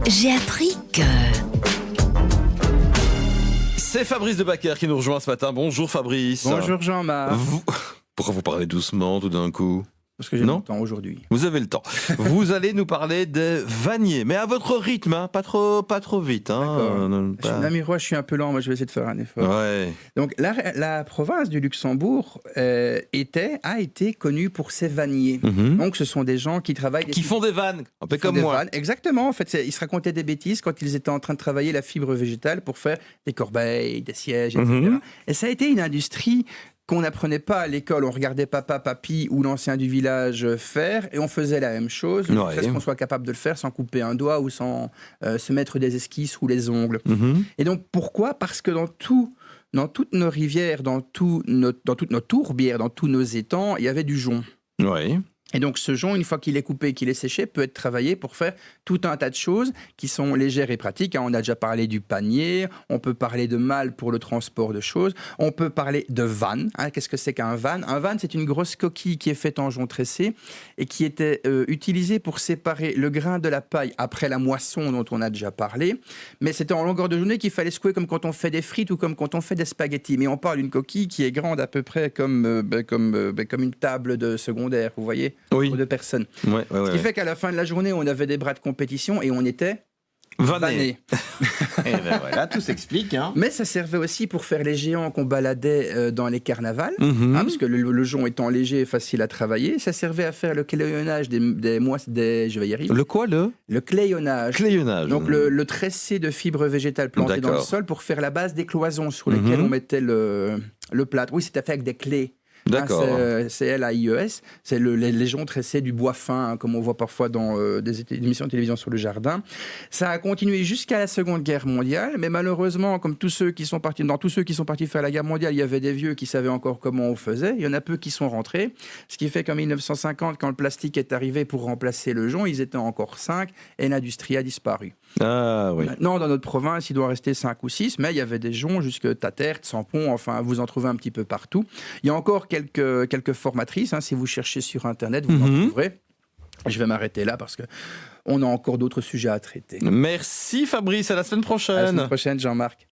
J'ai appris que... C'est Fabrice Debacker qui nous rejoint ce matin. Bonjour Fabrice. Bonjour Jean-Marc. Pourquoi vous parlez doucement tout d'un coup? Parce que j'ai le temps aujourd'hui. Vous avez le temps. Vous allez nous parler des vanniers, mais à votre rythme, hein, pas trop vite. Hein, je suis un peu lent, moi je vais essayer de faire un effort. Ouais. Donc la province du Luxembourg a été connue pour ses vanniers. Donc ce sont des gens qui travaillent... Qui font des vannes, un peu comme moi. Vannes. Exactement, en fait, ils se racontaient des bêtises quand ils étaient en train de travailler la fibre végétale pour faire des corbeilles, des sièges, etc. Et ça a été une industrie qu'on n'apprenait pas à l'école. On regardait papa, papy ou l'ancien du village faire et on faisait la même chose. Jusqu'à ce qu'on soit capable de le faire sans couper un doigt ou sans se mettre des esquisses ou les ongles. Et donc pourquoi ? Parce que dans toutes nos rivières, dans toutes nos tourbières, dans tous nos étangs, il y avait du jonc. Oui. Et donc ce jonc, une fois qu'il est coupé, qu'il est séché, peut être travaillé pour faire tout un tas de choses qui sont légères et pratiques. On a déjà parlé du panier, on peut parler de malle pour le transport de choses, on peut parler de vanne. Qu'est-ce que c'est qu'un vanne ? Un vanne, c'est une grosse coquille qui est faite en jonc tressé et qui était utilisée pour séparer le grain de la paille après la moisson dont on a déjà parlé. Mais c'était en longueur de journée qu'il fallait secouer comme quand on fait des frites ou comme quand on fait des spaghettis. Mais on parle d'une coquille qui est grande à peu près comme une table de secondaire, vous voyez ? Oui. De personnes. Ce qui fait qu'à la fin de la journée, on avait des bras de compétition et on était vannés. Et ben voilà, tout s'explique. Hein. Mais ça servait aussi pour faire les géants qu'on baladait dans les carnavals, parce que le jonc étant léger et facile à travailler, ça servait à faire le clayonnage je vais y arriver. Le quoi, Le clayonnage. Clayonnage. Donc le tressé de fibres végétales plantées dans le sol pour faire la base des cloisons sur lesquelles on mettait le plâtre. Oui, c'était fait avec des clays. D'accord. C'est LAIES, c'est les joncs tressés du bois fin, comme on voit parfois dans des émissions de télévision sur le jardin. Ça a continué jusqu'à la Seconde Guerre mondiale, mais malheureusement, comme tous ceux qui sont partis faire la guerre mondiale, il y avait des vieux qui savaient encore comment on faisait. Il y en a peu qui sont rentrés, ce qui fait qu'en 1950, quand le plastique est arrivé pour remplacer le jonc, ils étaient encore 5 et l'industrie a disparu. Ah oui. Maintenant, dans notre province, il doit rester 5 ou 6, mais il y avait des joncs jusque Tatert, Sampon, enfin, vous en trouvez un petit peu partout. Il y a encore quelques formatrices, si vous cherchez sur Internet, vous en trouverez. Je vais m'arrêter là parce qu'on a encore d'autres sujets à traiter. Merci Fabrice, à la semaine prochaine. À la semaine prochaine, Jean-Marc.